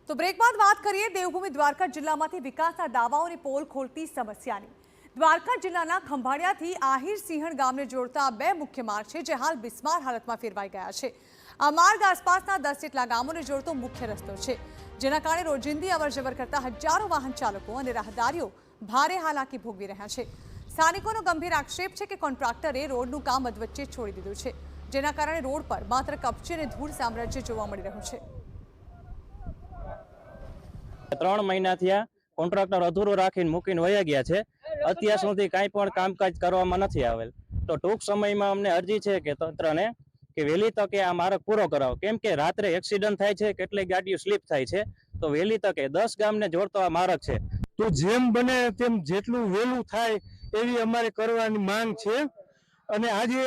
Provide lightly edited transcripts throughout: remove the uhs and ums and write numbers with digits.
તો બ્રેક બાદ વાત કરીએ દેવભૂમિ દ્વારકા જિલ્લામાંથી વિકાસના દાવાઓની પોલ ખોલતી સમસ્યાની। દ્વારકા જિલ્લાના ખંભાળિયાથી આહિર સિંહણ ગામને જોડતા બે મુખ્ય માર્ગ છે, જે હાલ બિસ્માર હાલતમાં ફેરવાઈ ગયા છે। આ માર્ગ આસપાસના 10 જેટલા ગામોને જોડતો મુખ્ય રસ્તો છે, જેના કારણે રોજિંદી અવરજવર કરતા હજારો વાહન ચાલકો અને રાહદારીઓ ભારે હાલાકી ભોગવી રહ્યા છે। સ્થાનિકોનો ગંભીર આક્ષેપ છે કે કોન્ટ્રાક્ટરે રોડનું કામ અધવચ્ચે છોડી દીધું છે, જેના કારણે રોડ પર માત્ર કપચી અને ધૂળ સામ્રાજ્ય જોવા મળી રહ્યું છે। 3 મહિનાથી આ કોન્ટ્રાક્ટર અધૂરો રાખીને મૂકીને વયા ગયા છે। અત્યાર સુધી કાંઈ પણ કામકાજ કરવામાં નથી આવેલ। તો ટૂંક સમયમાં અમને અરજી છે કે તંત્રને કે વહેલી તકે આ માર્ગ પૂરો કરાવો, કેમ કે રાત્રે એક્સિડન્ટ થાય છે, કેટલીક ગાડીઓ સ્લીપ થાય છે। તો વહેલી તકે 10 ગામને જોડતો આ માર્ગ છે, તો જેમ બને તેમ જેટલું વહેલું થાય એવી અમારે કરવાની માંગ છે। અને આજે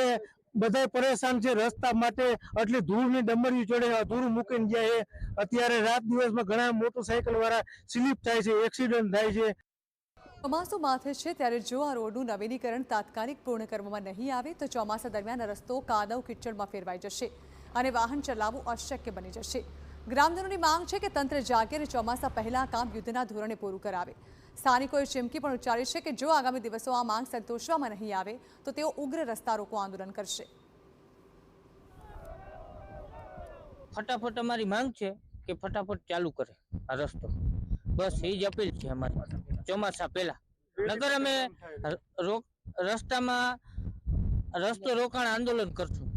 બધા પરેશાન છે રસ્તા માટે, આટલી ધૂળની ડમરીઓ ચડે, અધૂરું મૂકીને જાય છે। અત્યારે રાત દિવસમાં ઘણા મોટરસાયકલ વાળા સ્લીપ થાય છે, એક્સિડન્ટ થાય છે। ચોમાસું માથે છે ત્યારે જો આ રોડનું નવીનીકરણ તાત્કાલિક પૂર્ણ કરવામાં નહીં આવે તો ચોમાસા દરમિયાન રસ્તો કાદવ કીચડમાં ફેરવાઈ જશે અને વાહન ચલાવવું અશક્ય બની જશે। ગ્રામજનોની માંગ છે કે તંત્ર જાગે અને ચોમાસા પહેલા કામ યુદ્ધના ધોરણે પૂરું કરાવે। સ્થાનિકોએ ચીમકી પણ ઉચ્ચારી છે કે જો આગામી દિવસો આ માંગ સંતોષવામાં નહીં આવે તો તેઓ ઉગ્ર રસ્તા રોકો આંદોલન કરશે। ફટાફટ અમારી માંગ છે કે ફટાફટ ચાલુ કરે આ રસ્તો, બસ એ જ અપીલ છે અમારી ચોમાસા પહેલા। નગર અમે રસ્તો રોકાણ આંદોલન કરશું।